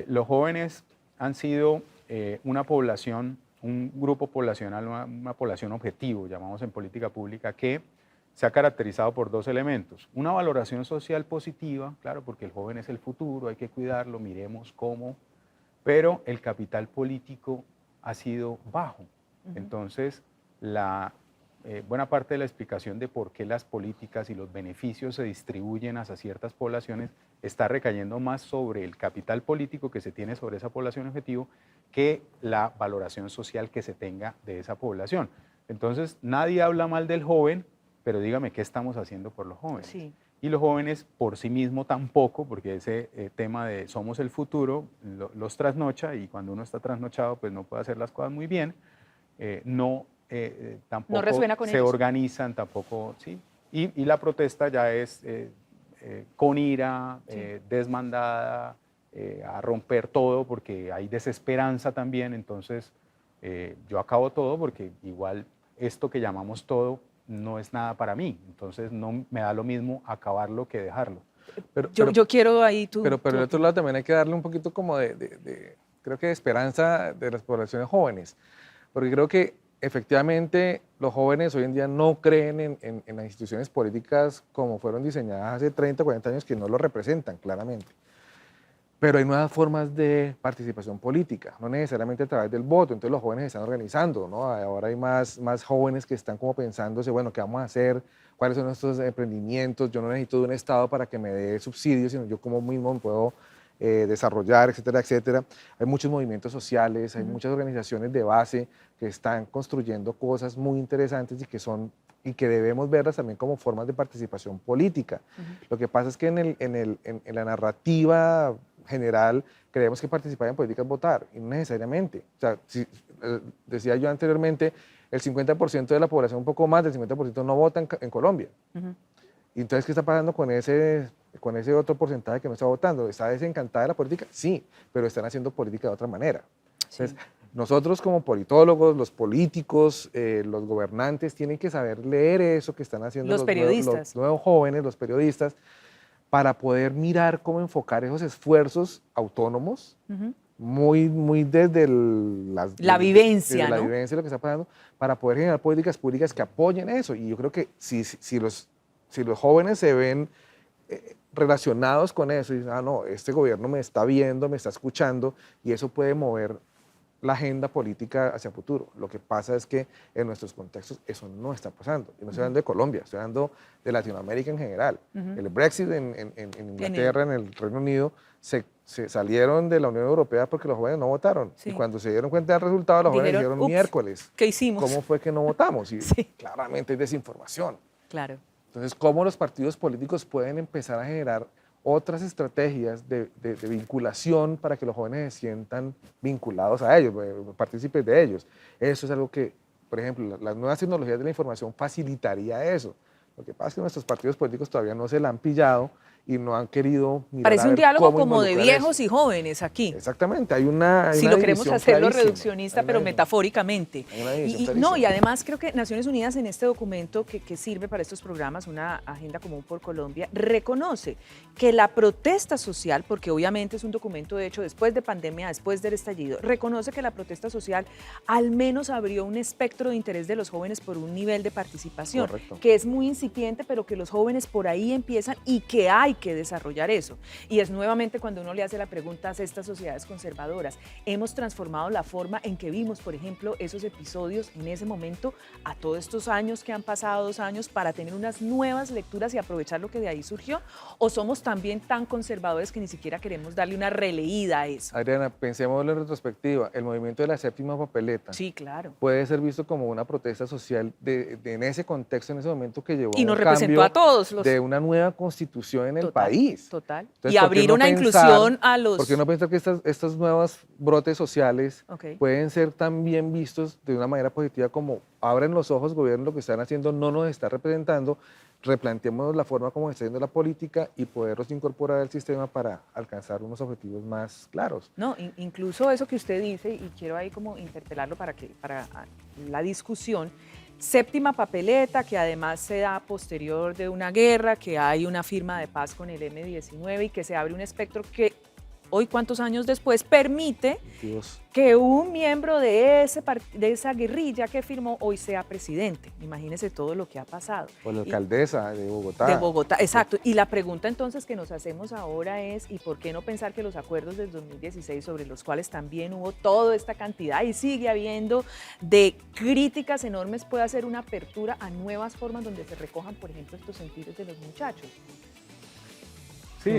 Los jóvenes han sido una población, un grupo poblacional, una población objetivo, llamamos en política pública, que se ha caracterizado por dos elementos. Una valoración social positiva, claro, porque el joven es el futuro, hay que cuidarlo, miremos cómo, pero el capital político ha sido bajo. Entonces, buena parte de la explicación de por qué las políticas y los beneficios se distribuyen hacia ciertas poblaciones está recayendo más sobre el capital político que se tiene sobre esa población objetivo que la valoración social que se tenga de esa población. Entonces, nadie habla mal del joven, pero dígame, ¿qué estamos haciendo por los jóvenes? Sí. Y los jóvenes por sí mismos tampoco, porque ese tema de somos el futuro los trasnocha, y cuando uno está trasnochado pues no puede hacer las cosas muy bien, tampoco no resuena con se ellos. Organizan, tampoco, sí. Y la protesta ya es con ira, desmandada, a romper todo porque hay desesperanza también. Entonces yo acabo todo porque igual esto que llamamos todo no es nada para mí. Entonces no me da lo mismo acabarlo que dejarlo. Yo quiero ahí tu... Pero por tu el otro lado también hay que darle un poquito como creo que de esperanza de las poblaciones jóvenes, porque creo que efectivamente los jóvenes hoy en día no creen en las instituciones políticas como fueron diseñadas hace 30, 40 años, que no lo representan claramente. Pero hay nuevas formas de participación política, no necesariamente a través del voto. Entonces los jóvenes se están organizando, ¿no? Ahora hay más jóvenes que están como pensándose, bueno, ¿qué vamos a hacer? ¿Cuáles son nuestros emprendimientos? Yo no necesito de un Estado para que me dé subsidios, sino yo como mismo me puedo desarrollar, etcétera, etcétera. Hay muchos movimientos sociales, hay muchas organizaciones de base que están construyendo cosas muy interesantes y que debemos verlas también como formas de participación política. Lo que pasa es que en la narrativa general creemos que participar en política es votar, y no necesariamente. O sea, decía yo anteriormente, el 50% de la población, un poco más del 50% no vota en Colombia. Y entonces, ¿qué está pasando con ese otro porcentaje que no está votando? ¿Está desencantada de la política? Sí, pero están haciendo política de otra manera. Entonces, nosotros como politólogos, los políticos, los gobernantes, tienen que saber leer eso que están haciendo los periodistas, los nuevos jóvenes, los periodistas, para poder mirar cómo enfocar esos esfuerzos autónomos, muy desde la vivencia, la ¿no? vivencia de lo que está pasando, para poder generar políticas públicas que apoyen eso. Y yo creo que si los jóvenes se ven relacionados con eso y dicen, no, este gobierno me está viendo, me está escuchando, y eso puede mover la agenda política hacia futuro. Lo que pasa es que en nuestros contextos eso no está pasando. Y no estoy hablando de Colombia, estoy hablando de Latinoamérica en general. El Brexit en Inglaterra, en el Reino Unido, se salieron de la Unión Europea porque los jóvenes no votaron. Y cuando se dieron cuenta del resultado, los jóvenes dijeron, miércoles, ¿qué hicimos? ¿Cómo fue que no votamos? Y claramente es desinformación. Claro. Entonces, ¿cómo los partidos políticos pueden empezar a generar otras estrategias de vinculación para que los jóvenes se sientan vinculados a ellos, partícipes de ellos? Eso es algo que, por ejemplo, las nuevas tecnologías de la información facilitaría eso. Lo que pasa es que nuestros partidos políticos todavía no se la han pillado y no han querido mirar. Parece un diálogo como de viejos y jóvenes aquí. Exactamente, hay una si lo queremos hacerlo clarísima, reduccionista, pero metafóricamente. Y además creo que Naciones Unidas en este documento que sirve para estos programas, una agenda común por Colombia, reconoce que la protesta social, porque obviamente es un documento hecho después de pandemia, después del estallido, reconoce que la protesta social al menos abrió un espectro de interés de los jóvenes por un nivel de participación, que es muy incipiente, pero que los jóvenes por ahí empiezan y que hay que desarrollar eso. Y es nuevamente cuando uno le hace la pregunta a estas sociedades conservadoras, hemos transformado la forma en que vimos, por ejemplo, esos episodios en ese momento a todos estos años que han pasado, 2 años, para tener unas nuevas lecturas y aprovechar lo que de ahí surgió, o somos también tan conservadores que ni siquiera queremos darle una releída a eso. Adriana, pensemos en retrospectiva, el movimiento de la séptima papeleta puede ser visto como una protesta social en ese contexto, en ese momento, que llevó y nos representó a todos de una nueva constitución en el país. Total. Entonces, y abrir una inclusión a los... ¿Por qué no pensar que estos nuevos brotes sociales pueden ser también vistos de una manera positiva, como abren los ojos, gobierno, lo que están haciendo no nos está representando, replanteemos la forma como está haciendo la política y poderlos incorporar al sistema para alcanzar unos objetivos más claros? No, incluso eso que usted dice, y quiero ahí como interpelarlo para la discusión, séptima papeleta, que además se da posterior de una guerra, que hay una firma de paz con el M-19 y que se abre un espectro que hoy, ¿cuántos años después? Permite que un miembro de esa guerrilla que firmó hoy sea presidente. Imagínese todo lo que ha pasado. O la alcaldesa de Bogotá. De Bogotá, exacto. Y la pregunta entonces que nos hacemos ahora es, ¿y por qué no pensar que los acuerdos del 2016, sobre los cuales también hubo toda esta cantidad y sigue habiendo de críticas enormes, puede hacer una apertura a nuevas formas donde se recojan, por ejemplo, estos sentidos de los muchachos? Sí,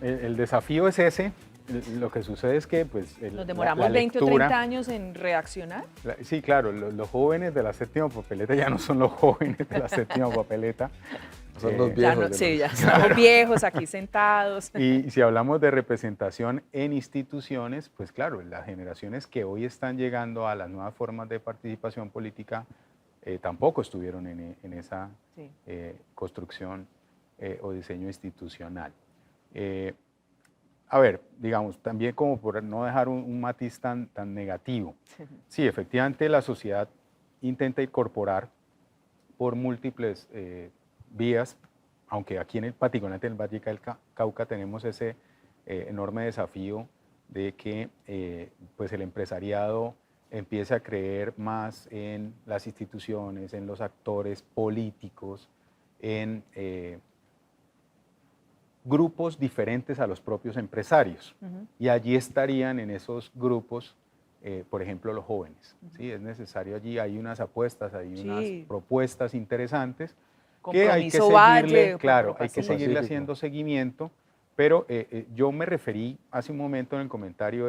el desafío es ese. Lo que sucede es que pues, ¿nos demoramos 20 o 30 años en reaccionar? Sí, claro, los jóvenes de la séptima papeleta ya no son los jóvenes de la séptima papeleta. Son los viejos. Ya estamos viejos aquí sentados. Y si hablamos de representación en instituciones, pues claro, las generaciones que hoy están llegando a las nuevas formas de participación política tampoco estuvieron en esa construcción o diseño institucional. A ver, digamos, también como por no dejar un matiz tan negativo. Sí, efectivamente la sociedad intenta incorporar por múltiples vías, aunque aquí particularmente en el Valle del Cauca tenemos ese enorme desafío de que pues el empresariado empiece a creer más en las instituciones, en los actores políticos, en grupos diferentes a los propios empresarios. Y allí estarían en esos grupos, por ejemplo, los jóvenes. ¿Sí? Es necesario allí, hay unas apuestas, hay unas propuestas interesantes que hay que seguirle, claro, hay que seguirle haciendo seguimiento, pero yo me referí hace un momento en el comentario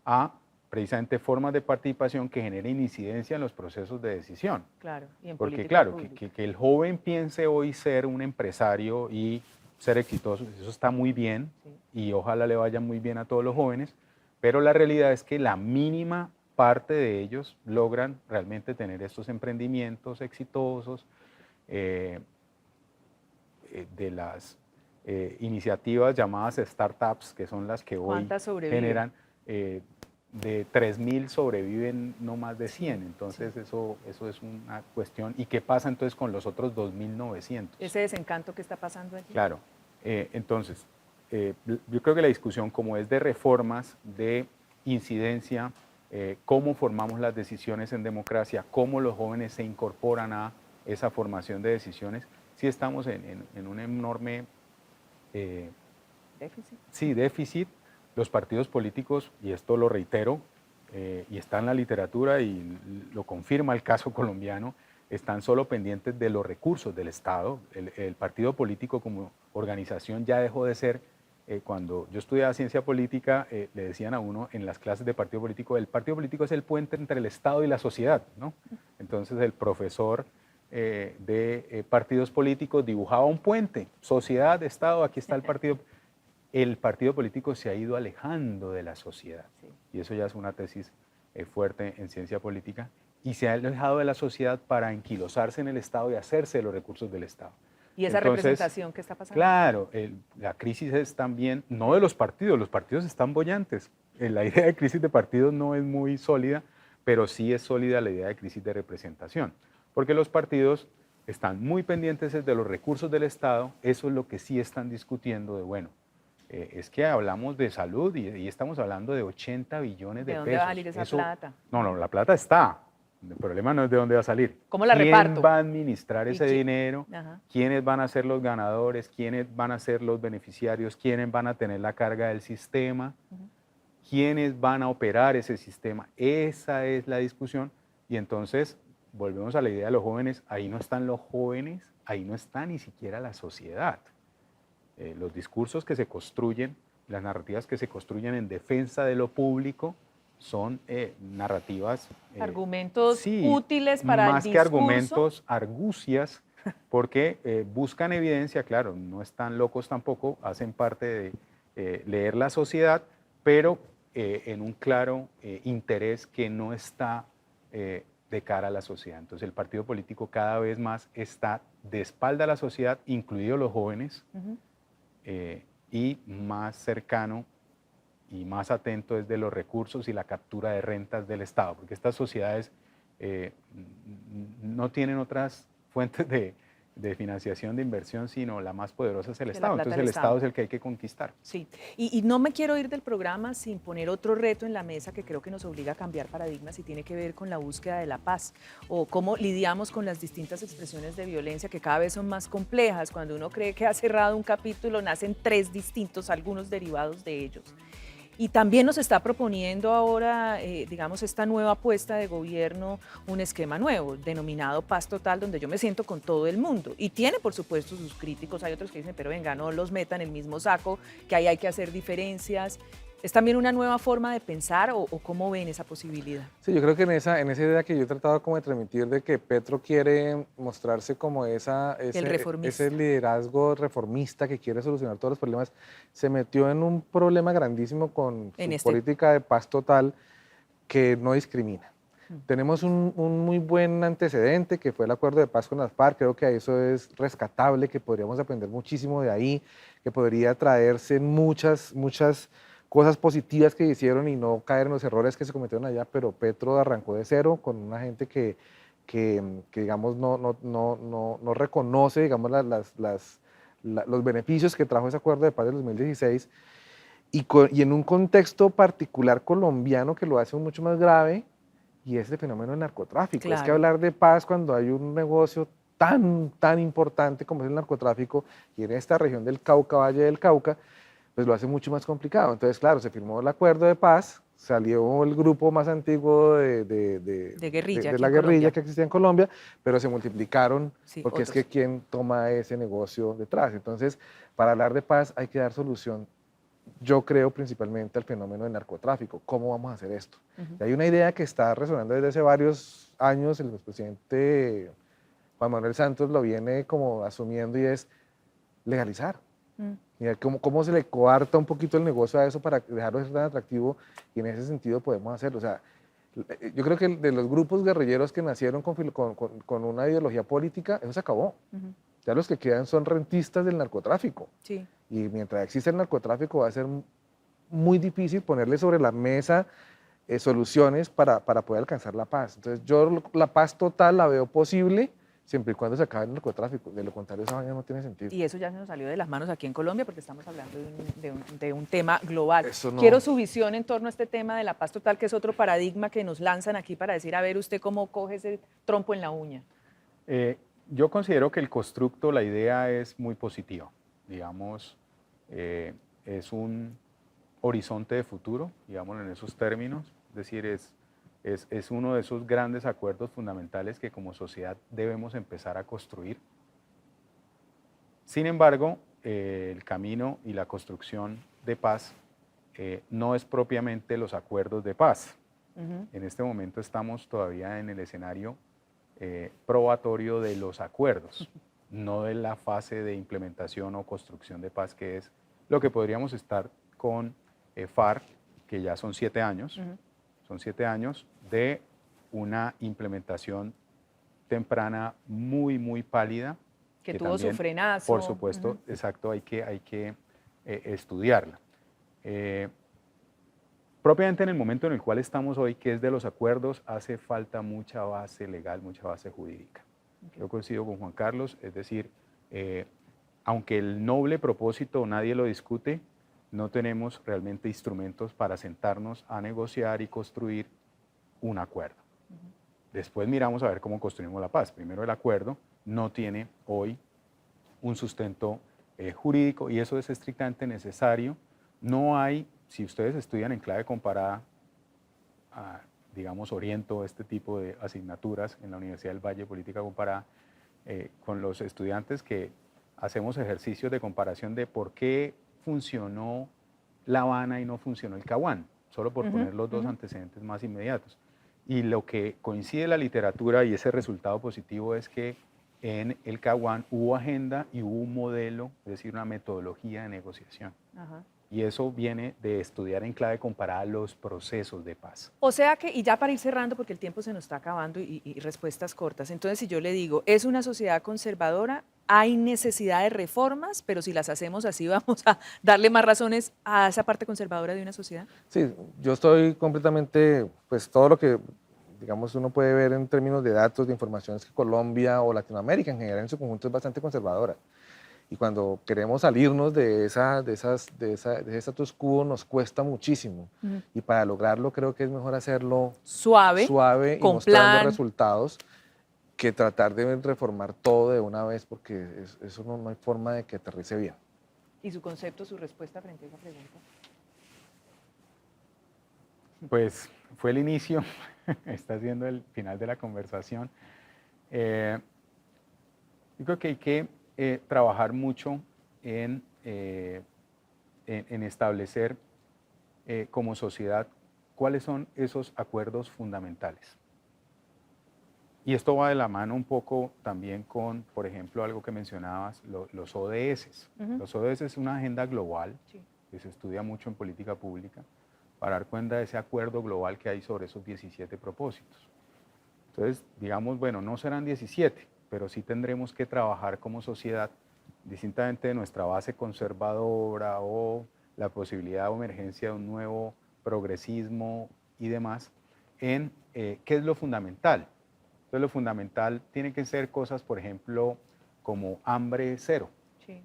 a precisamente formas de participación que generen incidencia en los procesos de decisión. Claro, y en porque claro, que el joven piense hoy ser un empresario y ser exitoso, eso está muy bien, y ojalá le vaya muy bien a todos los jóvenes, pero la realidad es que la mínima parte de ellos logran realmente tener estos emprendimientos exitosos, de las iniciativas llamadas startups, que son las que hoy generan, de 3.000 sobreviven no más de 100, entonces eso es una cuestión. ¿Y qué pasa entonces con los otros 2.900? Ese desencanto que está pasando allí. Claro, entonces yo creo que la discusión, como es de reformas, de incidencia, cómo formamos las decisiones en democracia, cómo los jóvenes se incorporan a esa formación de decisiones, sí estamos en un enorme déficit. Sí, déficit. Los partidos políticos, y esto lo reitero, y está en la literatura y lo confirma el caso colombiano, están solo pendientes de los recursos del Estado. El partido político como organización ya dejó de ser, cuando yo estudiaba ciencia política, le decían a uno en las clases de partido político, el partido político es el puente entre el Estado y la sociedad, ¿no? Entonces el profesor de partidos políticos dibujaba un puente, sociedad, Estado, aquí está el partido. El partido político se ha ido alejando de la sociedad, y eso ya es una tesis fuerte en ciencia política, y se ha alejado de la sociedad para enquilosarse en el Estado y hacerse de los recursos del Estado. ¿Y esa representación qué está pasando? Claro, la crisis es también, no de los partidos están bollantes. La idea de crisis de partidos no es muy sólida, pero sí es sólida la idea de crisis de representación, porque los partidos están muy pendientes de los recursos del Estado. Eso es lo que sí están discutiendo de, bueno, es que hablamos de salud y estamos hablando de 80 billones de pesos. ¿De dónde va a salir esa plata? No, la plata está. El problema no es de dónde va a salir. ¿Cómo la reparto? ¿Quién va a administrar ese dinero? ¿Quiénes van a ser los ganadores? ¿Quiénes van a ser los beneficiarios? ¿Quiénes van a tener la carga del sistema? ¿Quiénes van a operar ese sistema? Esa es la discusión. Y entonces, volvemos a la idea de los jóvenes. Ahí no están los jóvenes, ahí no está ni siquiera la sociedad. Los discursos que se construyen, las narrativas que se construyen en defensa de lo público son narrativas... argumentos útiles para el discurso. Más que argumentos, argucias, porque buscan evidencia, claro, no están locos tampoco, hacen parte de leer la sociedad, pero en un claro interés que no está de cara a la sociedad. Entonces el partido político cada vez más está de espalda a la sociedad, incluidos los jóvenes, y más cercano y más atento es de los recursos y la captura de rentas del Estado, porque estas sociedades no tienen otras fuentes de financiación, de inversión, sino la más poderosa es el Estado. Entonces el Estado es el que hay que conquistar. Sí, y no me quiero ir del programa sin poner otro reto en la mesa que creo que nos obliga a cambiar paradigmas y tiene que ver con la búsqueda de la paz, o cómo lidiamos con las distintas expresiones de violencia que cada vez son más complejas. Cuando uno cree que ha cerrado un capítulo, nacen 3 distintos, algunos derivados de ellos. Y también nos está proponiendo ahora, digamos, esta nueva apuesta de gobierno, un esquema nuevo, denominado Paz Total, donde yo me siento con todo el mundo. Y tiene, por supuesto, sus críticos. Hay otros que dicen, pero venga, no los metan en el mismo saco, que ahí hay que hacer diferencias. ¿Es también una nueva forma de pensar o cómo ven esa posibilidad? Sí, yo creo que en esa idea que yo he tratado como de transmitir de que Petro quiere mostrarse como ese liderazgo reformista que quiere solucionar todos los problemas, se metió en un problema grandísimo con su política de paz total que no discrimina. Tenemos un muy buen antecedente que fue el acuerdo de paz con las FARC. Creo que eso es rescatable, que podríamos aprender muchísimo de ahí, que podría traerse muchas cosas positivas que hicieron y no caer en los errores que se cometieron allá, pero Petro arrancó de cero con una gente que digamos, no reconoce, digamos, los beneficios que trajo ese acuerdo de paz del 2016 y en un contexto particular colombiano que lo hace mucho más grave, y es el fenómeno del narcotráfico. Claro. Es que hablar de paz cuando hay un negocio tan importante como es el narcotráfico, y en esta región del Cauca, Valle del Cauca, pues lo hace mucho más complicado. Entonces, claro, se firmó el acuerdo de paz, salió el grupo más antiguo de guerrilla la aquí en guerrilla Colombia. que existía en Colombia, pero se multiplicaron Sí, porque es otros. que ¿quién toma ese negocio detrás? Entonces, para hablar de paz hay que dar solución, yo creo, principalmente al fenómeno del narcotráfico. ¿Cómo vamos a hacer esto? Y hay una idea que está resonando desde hace varios años, el presidente Juan Manuel Santos lo viene como asumiendo, y es legalizar. Mira, cómo se le coarta un poquito el negocio a eso para dejarlo de ser tan atractivo, y en ese sentido podemos hacerlo. O sea, yo creo que de los grupos guerrilleros que nacieron con una ideología política, eso se acabó. Ya los que quedan son rentistas del narcotráfico. Sí. Y mientras existe el narcotráfico va a ser muy difícil ponerle sobre la mesa soluciones para poder alcanzar la paz. Entonces yo la paz total la veo posible siempre y cuando se acabe el narcotráfico. De lo contrario, esa vaina no tiene sentido. Y eso ya se nos salió de las manos aquí en Colombia porque estamos hablando de un tema global. Eso no. Quiero su visión en torno a este tema de la paz total, que es otro paradigma que nos lanzan aquí para decir, a ver, usted cómo coge ese trompo en la uña. Yo considero que el constructo, la idea es muy positiva. Digamos, es un horizonte de futuro, digamos en esos términos. Es decir, es uno de esos grandes acuerdos fundamentales que como sociedad debemos empezar a construir. Sin embargo, el camino y la construcción de paz no es propiamente los acuerdos de paz. En este momento estamos todavía en el escenario probatorio de los acuerdos, no de la fase de implementación o construcción de paz, que es lo que podríamos estar con FARC, que ya son 7 años. Son 7 años de una implementación temprana muy pálida. Que tuvo también, su frenazo. Por supuesto, exacto, hay que estudiarla. Propiamente en el momento en el cual estamos hoy, que es de los acuerdos, hace falta mucha base legal, mucha base jurídica. Yo coincido con Juan Carlos, es decir, aunque el noble propósito nadie lo discute, no tenemos realmente instrumentos para sentarnos a negociar y construir un acuerdo. Después miramos a ver cómo construimos la paz. Primero, el acuerdo no tiene hoy un sustento jurídico, y eso es estrictamente necesario. No hay, si ustedes estudian en clave comparada, digamos, oriento este tipo de asignaturas en la Universidad del Valle, Política Comparada, con los estudiantes que hacemos ejercicios de comparación de por qué funcionó La Habana y no funcionó el Caguán, solo por poner los dos antecedentes más inmediatos. Y lo que coincide en la literatura y ese resultado positivo es que en el Caguán hubo agenda y hubo un modelo, es decir, una metodología de negociación. Y eso viene de estudiar en clave comparada los procesos de paz. O sea que, y ya para ir cerrando, porque el tiempo se nos está acabando y respuestas cortas, entonces si yo le digo, es una sociedad conservadora, hay necesidad de reformas, pero si las hacemos así vamos a darle más razones a esa parte conservadora de una sociedad. Sí, yo estoy completamente, pues todo lo que, digamos, uno puede ver en términos de datos, de información, es que Colombia o Latinoamérica en general en su conjunto es bastante conservadora. Y cuando queremos salirnos de ese status quo nos cuesta muchísimo. Y para lograrlo creo que es mejor hacerlo suave y mostrando resultados, que tratar de reformar todo de una vez, porque eso no hay forma de que aterrice bien. ¿Y su concepto, su respuesta frente a esa pregunta? Pues fue el inicio, está siendo el final de la conversación. Yo creo que hay que trabajar mucho en establecer como sociedad cuáles son esos acuerdos fundamentales. Y esto va de la mano un poco también con, por ejemplo, algo que mencionabas, los ODS. Los ODS es una agenda global que se estudia mucho en política pública para dar cuenta de ese acuerdo global que hay sobre esos 17 propósitos. Entonces, digamos, bueno, no serán 17, pero sí tendremos que trabajar como sociedad, distintamente de nuestra base conservadora o la posibilidad o emergencia de un nuevo progresismo y demás, en qué es lo fundamental. Entonces, lo fundamental tiene que ser cosas, por ejemplo, como hambre cero. Sí.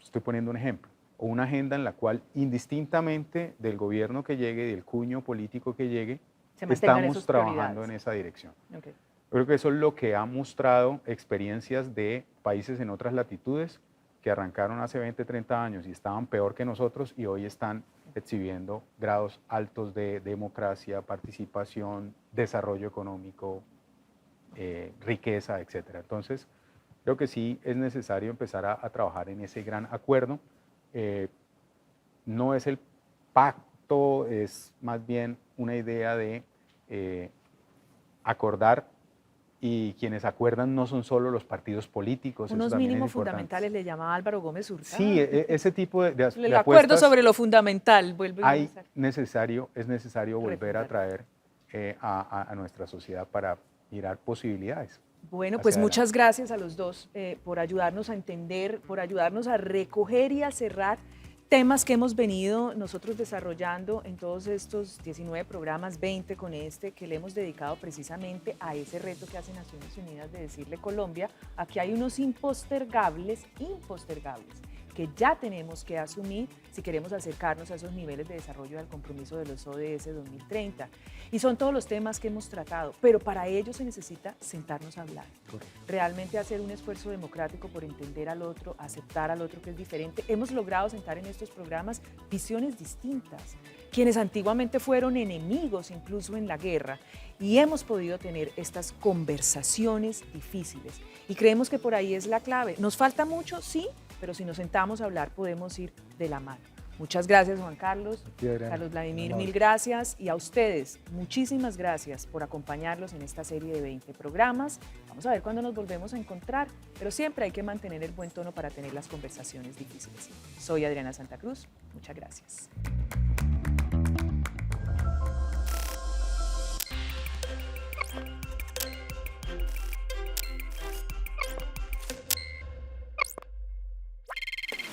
Estoy poniendo un ejemplo. O una agenda en la cual, indistintamente del gobierno que llegue, del cuño político que llegue, estamos trabajando en esa dirección. Okay. Creo que eso es lo que ha mostrado experiencias de países en otras latitudes que arrancaron hace 20, 30 años y estaban peor que nosotros y hoy están exhibiendo grados altos de democracia, participación, desarrollo económico, riqueza, etc. Entonces, creo que sí es necesario empezar a trabajar en ese gran acuerdo. No es el pacto, es más bien una idea de acordar, y quienes acuerdan no son solo los partidos políticos. Unos mínimos fundamentales le llamaba Álvaro Gómez Hurtado. Sí, ese tipo de el acuerdo sobre lo fundamental. Es necesario volver a traer a nuestra sociedad para mirar posibilidades. Bueno, pues muchas gracias a los dos por ayudarnos a entender, por ayudarnos a recoger y a cerrar temas que hemos venido nosotros desarrollando en todos estos 19 programas, 20 con este, que le hemos dedicado precisamente a ese reto que hace Naciones Unidas de decirle Colombia, aquí hay unos impostergables, que ya tenemos que asumir si queremos acercarnos a esos niveles de desarrollo del compromiso de los ODS 2030. Y son todos los temas que hemos tratado, pero para ello se necesita sentarnos a hablar. Realmente hacer un esfuerzo democrático por entender al otro, aceptar al otro que es diferente. Hemos logrado sentar en estos programas visiones distintas, quienes antiguamente fueron enemigos incluso en la guerra, y hemos podido tener estas conversaciones difíciles. Y creemos que por ahí es la clave. ¿Nos falta mucho? Sí, pero si nos sentamos a hablar podemos ir de la mano. Muchas gracias, Juan Carlos. Carlos Vladimir, mil gracias. Y a ustedes, muchísimas gracias por acompañarlos en esta serie de 20 programas. Vamos a ver cuándo nos volvemos a encontrar, pero siempre hay que mantener el buen tono para tener las conversaciones difíciles. Soy Adriana Santa Cruz. Muchas gracias.